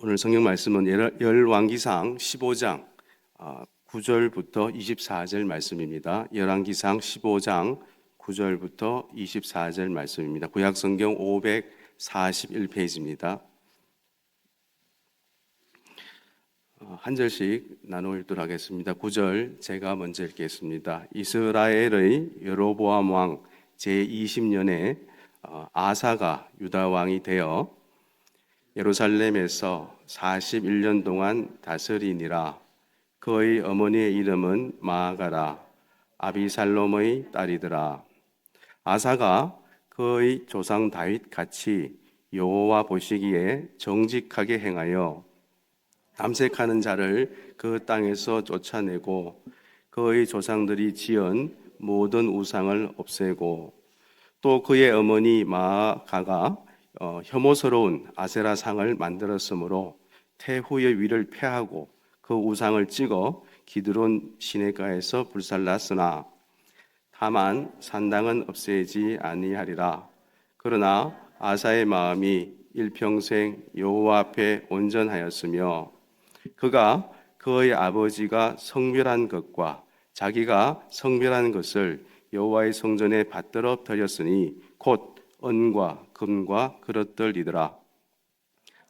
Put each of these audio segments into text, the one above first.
오늘 성경 말씀은 열왕기상 15장 9절부터 24절 말씀입니다. 열왕기상 15장 9절부터 24절 말씀입니다. 구약 성경 541페이지입니다. 한 절씩 나누어 읽도록 하겠습니다. 9절 제가 먼저 읽겠습니다. 이스라엘의 여로보암 왕 제20년에 아사가 유다 왕이 되어 예루살렘에서 41년 동안 다스리니라. 그의 어머니의 이름은 마아가라 아비살롬의 딸이더라. 아사가 그의 조상 다윗 같이 여호와 보시기에 정직하게 행하여 담색하는 자를 그 땅에서 쫓아내고 그의 조상들이 지은 모든 우상을 없애고 또 그의 어머니 마아가가 혐오스러운 아세라 상을 만들었으므로 태후의 위를 폐하고 그 우상을 찍어 기드론 시내가에서 불살랐으나 다만 산당은 없애지 아니하리라. 그러나 아사의 마음이 일평생 여호와 앞에 온전하였으며 그가 그의 아버지가 성별한 것과 자기가 성별한 것을 여호와의 성전에 받들어 드렸으니 곧 은과 금과 그릇들이더라.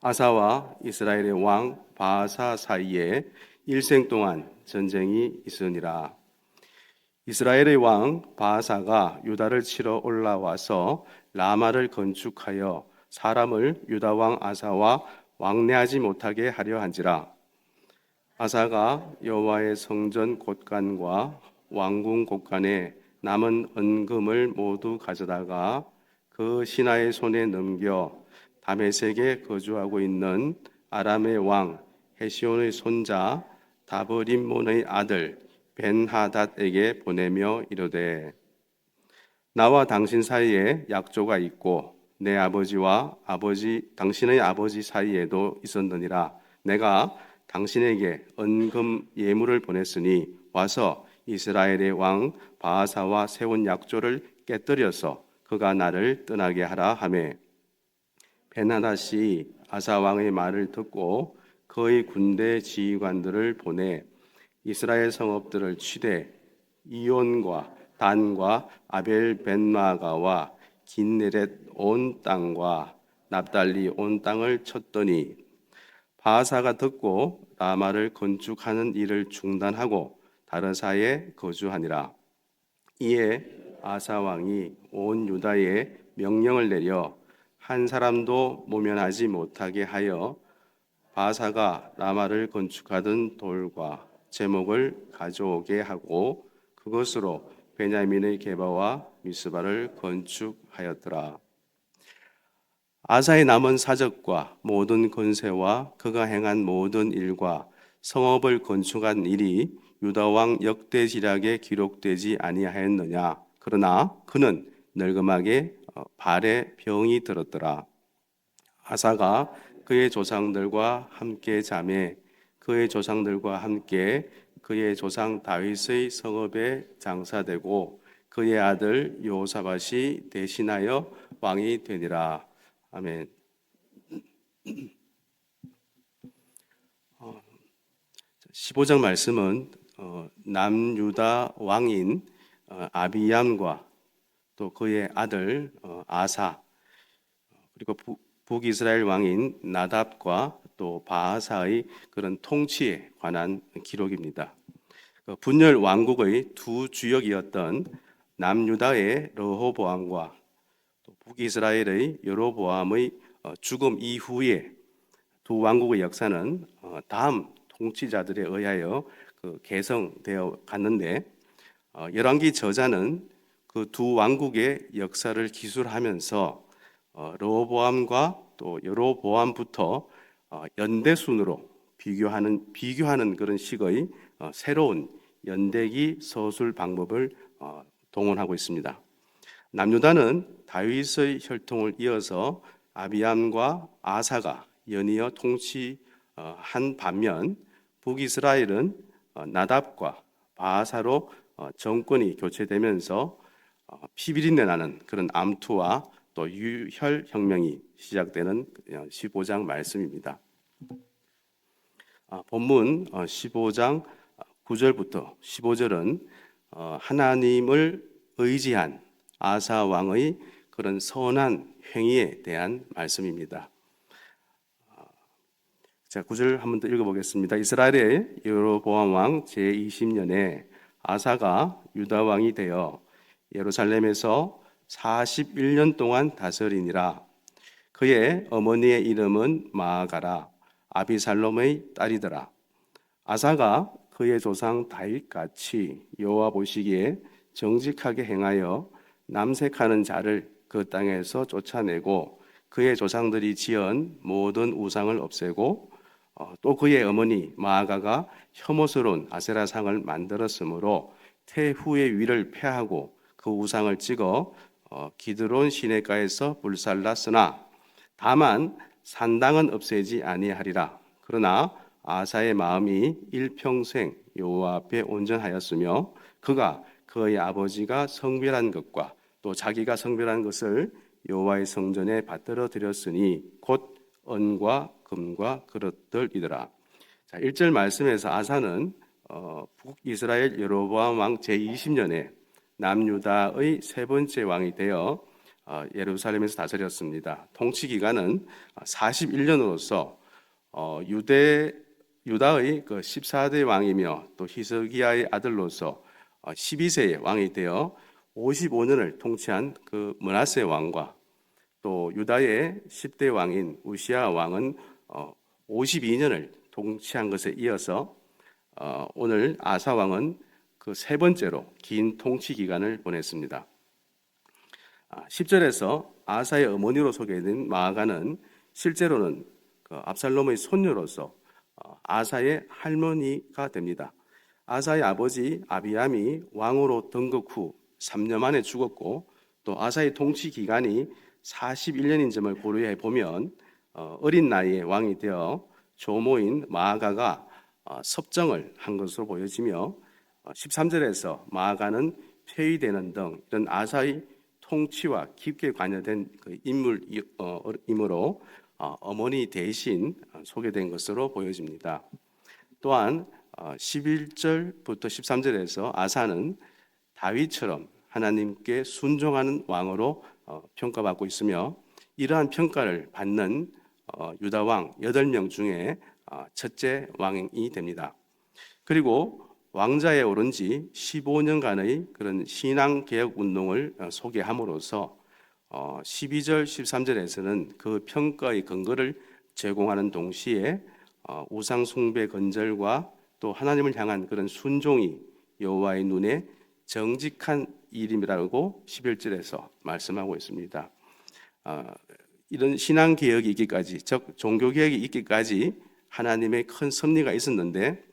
아사와 이스라엘의 왕 바아사 사이에 일생 동안 전쟁이 있으니라. 이스라엘의 왕 바아사가 유다를 치러 올라와서 라마를 건축하여 사람을 유다 왕 아사와 왕래하지 못하게 하려 한지라. 아사가 여호와의 성전 곳간과 왕궁 곳간에 남은 은금을 모두 가져다가 그 신하의 손에 넘겨 다메섹에 거주하고 있는 아람의 왕 헤시온의 손자 다브림몬의 아들 벤하닷에게 보내며 이르되 나와 당신 사이에 약조가 있고 내 아버지와 당신의 아버지 사이에도 있었느니라. 내가 당신에게 은금 예물을 보냈으니 와서 이스라엘의 왕 바아사와 세운 약조를 깨뜨려서 그가 나를 떠나게 하라 하매 벤하닷이 아사 왕의 말을 듣고 그의 군대 지휘관들을 보내 이스라엘 성읍들을 치되 이온과 단과 아벨벤마가와 긴네렛 온 땅과 납달리 온 땅을 쳤더니 바아사가 듣고 라마를 건축하는 일을 중단하고 다르사에 거주하니라. 이에 아사 왕이 온 유다에 명령을 내려 한 사람도 모면하지 못하게 하여 바아사가 라마를 건축하던 돌과 제목을 가져오게 하고 그것으로 베냐민의 게바와 미스바를 건축하였더라. 아사의 남은 사적과 모든 권세와 그가 행한 모든 일과 성읍을 건축한 일이 유다 왕 역대지략에 기록되지 아니하였느냐. 그러나 그는 늙음하게 발에 병이 들었더라. 아사가 그의 조상들과 함께 자매 그의 조상들과 함께 그의 조상 다윗의 성읍에 장사되고 그의 아들 여호사밧이 대신하여 왕이 되니라. 아멘. 15장 말씀은 남유다 왕인 아비얌과 또 그의 아들 아사 그리고 북이스라엘 왕인 나답과 또 바아사의 그런 통치에 관한 기록입니다. 분열 왕국의 두 주역이었던 남유다의 르호보암과 또 북이스라엘의 여로보암의 죽음 이후에 두 왕국의 역사는 다음 통치자들에 의하여 개성되어 갔는데 열왕기 저자는 그 두 왕국의 역사를 기술하면서 르호보암과 또 여로보암부터 연대순으로 비교하는 그런 식의 새로운 연대기 서술 방법을 동원하고 있습니다. 남유다는 다윗의 혈통을 이어서 아비암과 아사가 연이어 통치한 반면 북이스라엘은 나답과 바아사로 정권이 교체되면서 피비린내 나는 그런 암투와 또 유혈 혁명이 시작되는 15장 말씀입니다. 본문 15장 9절부터 15절은 하나님을 의지한 아사 왕의 그런 선한 행위에 대한 말씀입니다. 자, 9절 한 번 더 읽어보겠습니다. 이스라엘의 여로보암 왕 제20년에 아사가 유다 왕이 되어 예루살렘에서 41년 동안 다스리니라. 그의 어머니의 이름은 마아가라 아비살롬의 딸이더라. 아사가 그의 조상 다윗같이 여호와 보시기에 정직하게 행하여 남색하는 자를 그 땅에서 쫓아내고 그의 조상들이 지은 모든 우상을 없애고 또 그의 어머니 마아가가 혐오스러운 아세라상을 만들었으므로 태후의 위를 폐하고 그 우상을 찍어 기드론 시내가에서 불살랐으나 다만 산당은 없애지 아니하리라. 그러나 아사의 마음이 일평생 여호와 앞에 온전하였으며 그가 그의 아버지가 성별한 것과 또 자기가 성별한 것을 여호와의 성전에 받들어 드렸으니 곧 은과 금과 그릇들이더라. 자, 1절 말씀에서 아사는 북이스라엘 여로보암 왕 제20년에 남유다의 세 번째 왕이 되어 예루살렘에서 다스렸습니다. 통치 기간은 41년으로서 유다의 그 14대 왕이며 또 히스기야의 아들로서 12세의 왕이 되어 55년을 통치한 그 므낫세 왕과 또 유다의 10대 왕인 우시야 왕은 52년을 통치한 것에 이어서 오늘 아사 왕은 그 세 번째로 긴 통치 기간을 보냈습니다. 10절에서 아사의 어머니로 소개된 마아가는 실제로는 그 압살롬의 손녀로서 아사의 할머니가 됩니다. 아사의 아버지 아비암이 왕으로 등극 후 3년 만에 죽었고 또 아사의 통치 기간이 41년인 점을 고려해 보면 어린 나이에 왕이 되어 조모인 마아가가 섭정을 한 것으로 보여지며 13절에서 마아가는 폐위되는 등 이런 아사의 통치와 깊게 관여된 그 인물이므로 어머니 대신 소개된 것으로 보여집니다. 또한 11절부터 13절에서 아사는 다윗처럼 하나님께 순종하는 왕으로 평가받고 있으며 이러한 평가를 받는 유다 왕 8명 중에 첫째 왕이 됩니다. 그리고 왕자에 오른 지 15년간의 그런 신앙개혁 운동을 소개함으로써 12절, 13절에서는 그 평가의 근거를 제공하는 동시에 우상 숭배 건절과 또 하나님을 향한 그런 순종이 여호와의 눈에 정직한 일임이라고 11절에서 말씀하고 있습니다. 이런 신앙개혁이 있기까지, 즉 종교개혁이 있기까지 하나님의 큰 섭리가 있었는데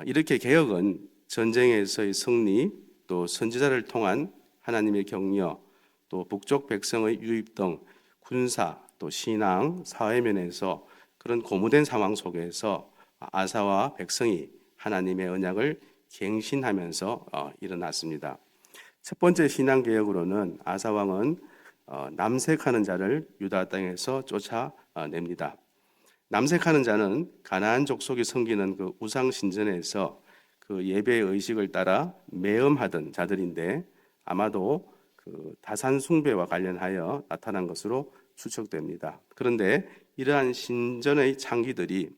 이렇게 개혁은 전쟁에서의 승리, 또 선지자를 통한 하나님의 격려, 또 북쪽 백성의 유입 등 군사, 또 신앙, 사회 면에서 그런 고무된 상황 속에서 아사와 백성이 하나님의 언약을 갱신하면서 일어났습니다. 첫 번째 신앙개혁으로는 아사 왕은 남색하는 자를 유다 땅에서 쫓아냅니다. 남색하는 자는 가나안 족속이 섬기는 그 우상 신전에서 그 예배 의식을 따라 매음하던 자들인데 아마도 그 다산 숭배와 관련하여 나타난 것으로 추측됩니다. 그런데 이러한 신전의 창기들이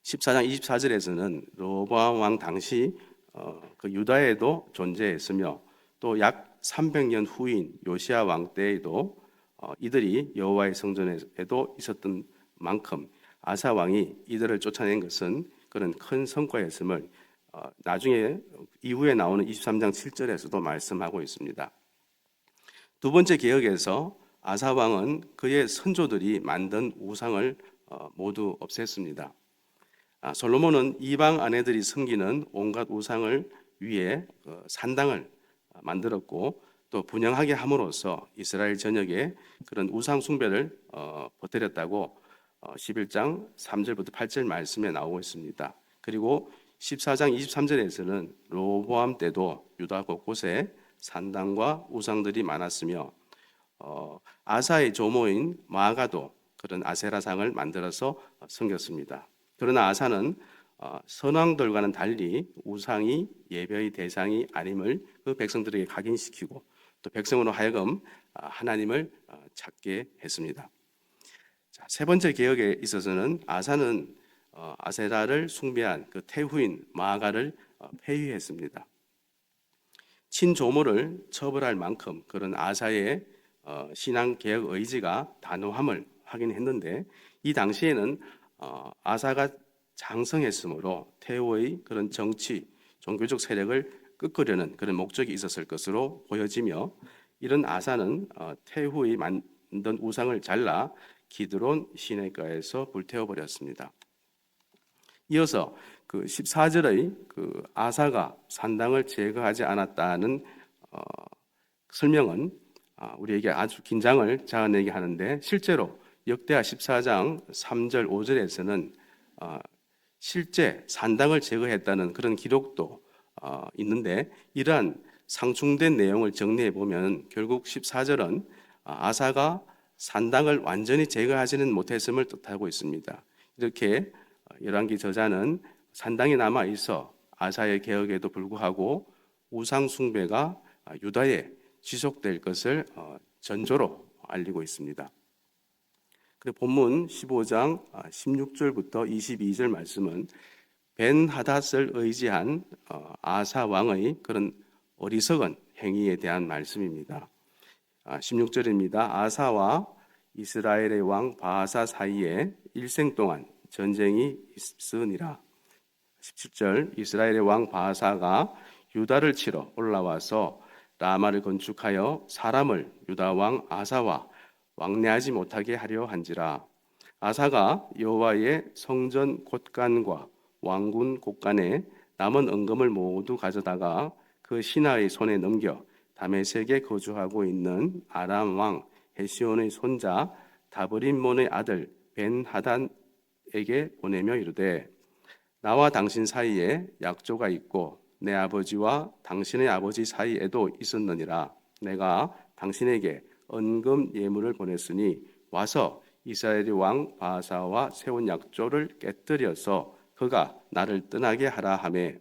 14장 24절에서는 로보암 왕 당시 그 유다에도 존재했으며 또 약 300년 후인 요시야 왕 때에도 이들이 여호와의 성전에도 있었던 만큼 아사 왕이 이들을 쫓아낸 것은 그런 큰 성과였음을 나중에 이후에 나오는 23장 7절에서도 말씀하고 있습니다. 두 번째 개혁에서 아사 왕은 그의 선조들이 만든 우상을 모두 없앴습니다. 솔로몬은 이방 아내들이 섬기는 온갖 우상을 위해 산당을 만들었고 또 분양하게 함으로써 이스라엘 전역에 그런 우상 숭배를 퍼뜨렸다고 11장 3절부터 8절 말씀에 나오고 있습니다. 그리고 14장 23절에서는 로보암 때도 유다 곳곳에 산당과 우상들이 많았으며 아사의 조모인 마아가도 그런 아세라상을 만들어서 섬겼습니다. 그러나 아사는 선왕들과는 달리 우상이 예배의 대상이 아님을 그 백성들에게 각인시키고 또 백성으로 하여금 하나님을 찾게 했습니다. 자, 세 번째 개혁에 있어서는 아사는 아세라를 숭배한 그 태후인 마아가를 폐위했습니다. 친조모를 처벌할 만큼 그런 아사의 신앙 개혁 의지가 단호함을 확인했는데 이 당시에는 아사가 장성했으므로 태후의 그런 정치, 종교적 세력을 끄끄려는 그런 목적이 있었을 것으로 보여지며 이런 아사는 태후의 만든 우상을 잘라 기드론 시내가에서 불태워버렸습니다. 이어서 그 14절의 그 아사가 산당을 제거하지 않았다는 설명은 우리에게 아주 긴장을 자아내게 하는데 실제로 역대하 14장 3절 5절에서는 실제 산당을 제거했다는 그런 기록도 있는데 이러한 상충된 내용을 정리해 보면 결국 14절은 아사가 산당을 완전히 제거하지는 못했음을 뜻하고 있습니다. 이렇게 열왕기 저자는 산당이 남아 있어 아사의 개혁에도 불구하고 우상 숭배가 유다에 지속될 것을 전조로 알리고 있습니다. 그리고 본문 15장 16절부터 22절 말씀은 벤하닷을 의지한 아사 왕의 그런 어리석은 행위에 대한 말씀입니다. 16절입니다. 아사와 이스라엘의 왕 바하사 사이에 일생 동안 전쟁이 있으니라. 17절 이스라엘의 왕 바하사가 유다를 치러 올라와서 라마를 건축하여 사람을 유다 왕 아사와 왕래하지 못하게 하려 한지라. 아사가 여호와의 성전 곳간과 왕군 곳간에 남은 은금을 모두 가져다가 그 신하의 손에 넘겨 다메섹에 거주하고 있는 아람 왕 헤시온의 손자 다브림몬의 아들 벤하단에게 보내며 이르되 나와 당신 사이에 약조가 있고 내 아버지와 당신의 아버지 사이에도 있었느니라. 내가 당신에게 은금 예물을 보냈으니 와서 이스라엘의 왕 바하사와 세운 약조를 깨뜨려서 그가 나를 떠나게 하라 하매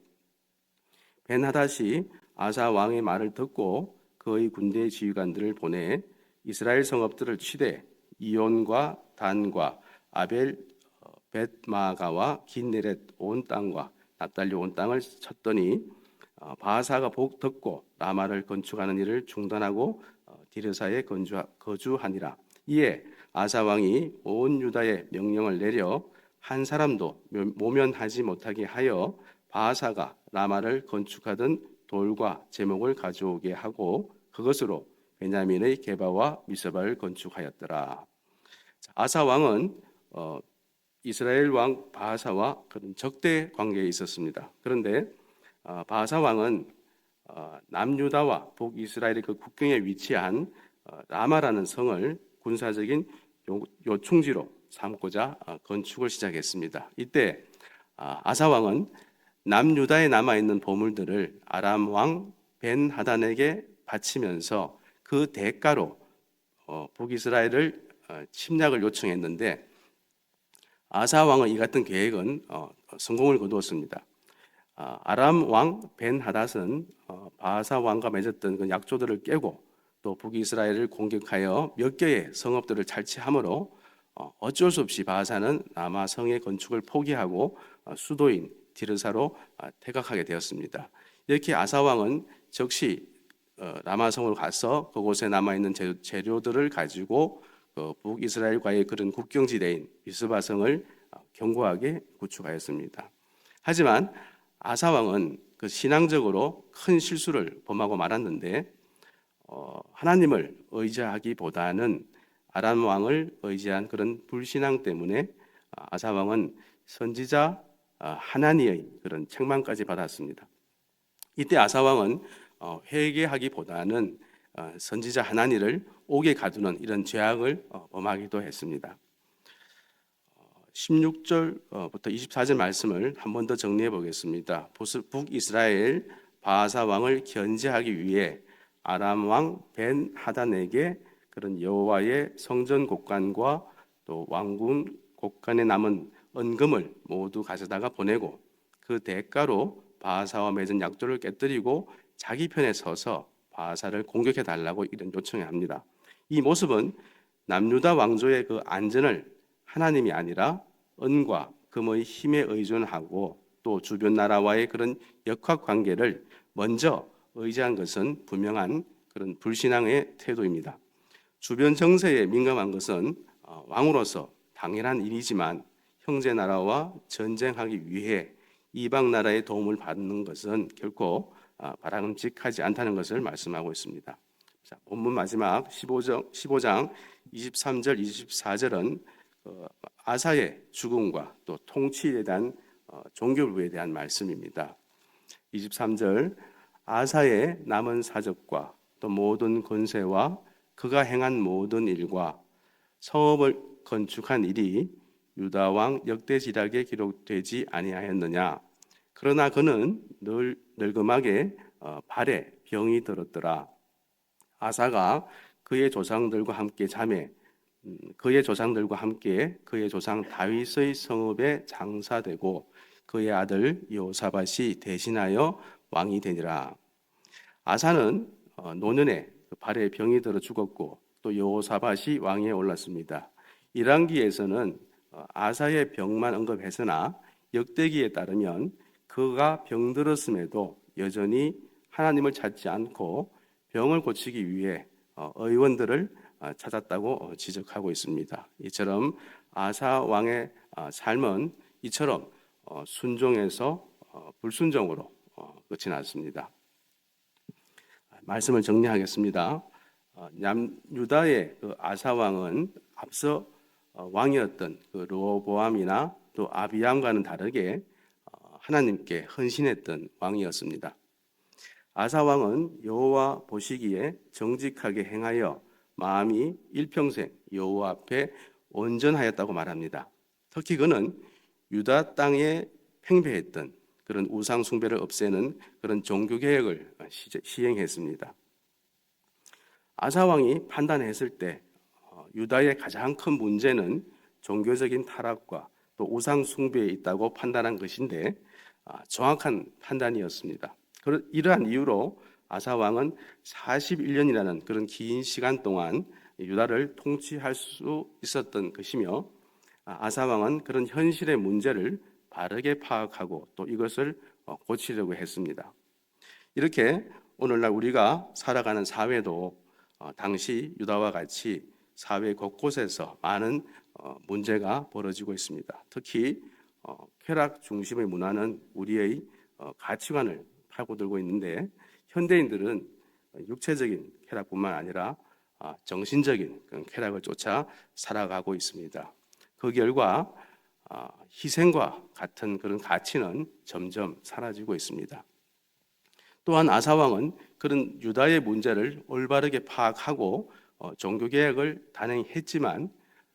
벤하닷이 아사 왕의 말을 듣고 그의 군대 지휘관들을 보내 이스라엘 성읍들을 치되 이온과 단과 아벨 벳마가와 긴네렛 온 땅과 납달리 온 땅을 쳤더니 바하사가 복 듣고 라마를 건축하는 일을 중단하고 디르사에 거주하니라. 이에 아사 왕이 온 유다에 명령을 내려 한 사람도 모면하지 못하게 하여 바하사가 라마를 건축하던 돌과 제목을 가져오게 하고 그것으로 베냐민의 게바와 미스바를 건축하였더라. 아사 왕은 이스라엘 왕 바하사와 그런 적대 관계에 있었습니다. 그런데 바하사 왕은 남유다와 북이스라엘의 그 국경에 위치한 라마라는 성을 군사적인 요충지로 삼고자 건축을 시작했습니다. 이때 아사 왕은 남유다에 남아 있는 보물들을 아람 왕 벤하단에게 바치면서 그 대가로 북이스라엘을 침략을 요청했는데 아사 왕의 이 같은 계획은 성공을 거두었습니다. 아람 왕 벤하닷은 바하사 왕과 맺었던 그 약조들을 깨고 또 북이스라엘을 공격하여 몇 개의 성읍들을 탈취하므로 어쩔 수 없이 바하사는 라마 성의 건축을 포기하고 수도인 디르사로 퇴각하게 되었습니다. 이렇게 아사 왕은 즉시 라마 성으로 가서 그곳에 남아 있는 재료들을 가지고 북이스라엘과의 그런 국경지대인 미스바 성을 견고하게 구축하였습니다. 하지만 아사 왕은 그 신앙적으로 큰 실수를 범하고 말았는데 하나님을 의지하기보다는 아람 왕을 의지한 그런 불신앙 때문에 아사 왕은 선지자 하나니의 그런 책망까지 받았습니다. 이때 아사 왕은 회개하기보다는 선지자 하나니를 옥에 가두는 이런 죄악을 범하기도 했습니다. 16절부터 24절 말씀을 한 번 더 정리해 보겠습니다. 북이스라엘 바하사 왕을 견제하기 위해 아람 왕 벤하단에게 그런 여호와의 성전 곳간과 또 왕궁 곳간에 남은 은금을 모두 가져다가 보내고 그 대가로 바하사와 맺은 약조를 깨뜨리고 자기 편에 서서 바하사를 공격해 달라고 이런 요청을 합니다. 이 모습은 남유다 왕조의 그 안전을 하나님이 아니라 은과 금의 힘에 의존하고 또 주변 나라와의 그런 역학 관계를 먼저 의지한 것은 분명한 그런 불신앙의 태도입니다. 주변 정세에 민감한 것은 왕으로서 당연한 일이지만 형제 나라와 전쟁하기 위해 이방 나라의 도움을 받는 것은 결코 바람직하지 않다는 것을 말씀하고 있습니다. 자, 본문 마지막 15장 23절 24절은 아사의 죽음과 또 통치에 대한 종교부에 대한 말씀입니다. 23절 아사의 남은 사적과 또 모든 권세와 그가 행한 모든 일과 성읍을 건축한 일이 유다 왕 역대지략에 기록되지 아니하였느냐. 그러나 그는 늘 늙음하게 발에 병이 들었더라. 아사가 그의 조상들과 함께 그의 조상들과 함께 그의 조상 다윗의 성읍에 장사되고 그의 아들 여호사밧이 대신하여 왕이 되니라. 아사는 노년에 발에 병이 들어 죽었고 또 여호사밧이 왕위에 올랐습니다. 1왕기에서는 아사의 병만 언급했으나 역대기에 따르면 그가 병들었음에도 여전히 하나님을 찾지 않고 병을 고치기 위해 의원들을 찾았다고 지적하고 있습니다. 이처럼 아사 왕의 삶은 이처럼 순종에서 불순종으로 끝이 났습니다. 말씀을 정리하겠습니다. 남유다의 그 아사 왕은 앞서 왕이었던 그 르호보암이나 또 아비암과는 다르게 하나님께 헌신했던 왕이었습니다. 아사 왕은 여호와 보시기에 정직하게 행하여 마음이 일평생 여호와 앞에 온전하였다고 말합니다. 특히 그는 유다 땅에 팽배했던 그런 우상 숭배를 없애는 그런 종교 개혁을 시행했습니다. 아사 왕이 판단했을 때 유다의 가장 큰 문제는 종교적인 타락과 또 우상 숭배에 있다고 판단한 것인데 정확한 판단이었습니다. 이러한 이유로 아사 왕은 41년이라는 그런 긴 시간 동안 유다를 통치할 수 있었던 것이며 아사 왕은 그런 현실의 문제를 바르게 파악하고 또 이것을 고치려고 했습니다. 이렇게 오늘날 우리가 살아가는 사회도 당시 유다와 같이 사회 곳곳에서 많은 문제가 벌어지고 있습니다. 특히 쾌락 중심의 문화는 우리의 가치관을 파고들고 있는데 현대인들은 육체적인 쾌락뿐만 아니라 정신적인 그런 쾌락을 쫓아 살아가고 있습니다. 그 결과 희생과 같은 그런 가치는 점점 사라지고 있습니다. 또한 아사왕은 그런 유다의 문제를 올바르게 파악하고 종교개혁을 단행했지만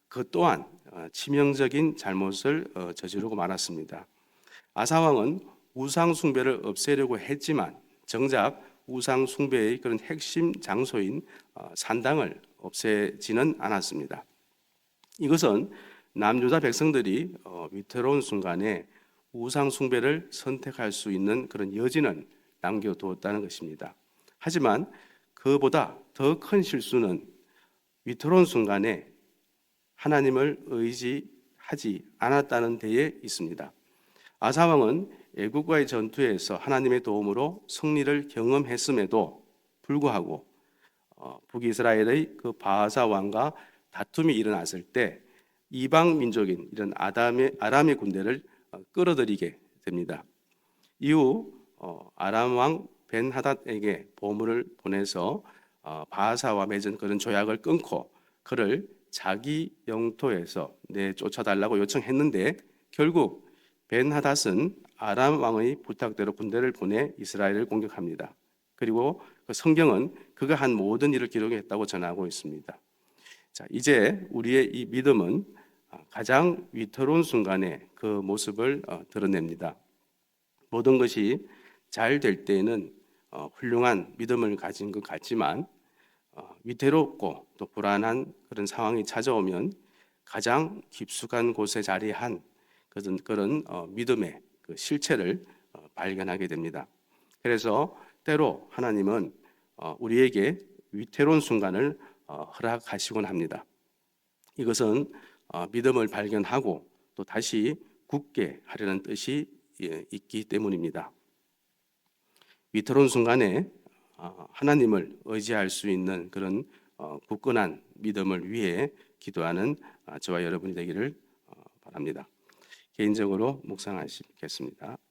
그 또한 치명적인 잘못을 저지르고 말았습니다. 아사왕은 우상숭배를 없애려고 했지만 정작 우상숭배의 그런 핵심 장소인 산당을 없애지는 않았습니다. 이것은 남유다 백성들이 위태로운 순간에 우상숭배를 선택할 수 있는 그런 여지는 남겨두었다는 것입니다. 하지만 그보다 더 큰 실수는 위태로운 순간에 하나님을 의지하지 않았다는 데에 있습니다. 아사왕은 애국과의 전투에서 하나님의 도움으로 승리를 경험했음에도 불구하고 북이스라엘의 그 바하사 왕과 다툼이 일어났을 때 이방 민족인 이런 아람의 군대를 끌어들이게 됩니다. 이후 아람 왕 벤하닷에게 보물을 보내서 바하사와 맺은 그런 조약을 끊고 그를 자기 영토에서 내쫓아달라고 요청했는데 결국 벤하닷은 아람 왕의 부탁대로 군대를 보내 이스라엘을 공격합니다. 그리고 그 성경은 그가 한 모든 일을 기록했다고 전하고 있습니다. 자, 이제 우리의 이 믿음은 가장 위태로운 순간에 그 모습을 드러냅니다. 모든 것이 잘 될 때에는 훌륭한 믿음을 가진 것 같지만 위태롭고 또 불안한 그런 상황이 찾아오면 가장 깊숙한 곳에 자리한 그런 믿음의 그 실체를 발견하게 됩니다. 그래서 때로 하나님은 우리에게 위태로운 순간을 허락하시곤 합니다. 이것은 믿음을 발견하고 또 다시 굳게 하려는 뜻이 있기 때문입니다. 위태로운 순간에 하나님을 의지할 수 있는 그런 굳건한 믿음을 위해 기도하는 저와 여러분이 되기를 바랍니다. 개인적으로 묵상하시겠습니다.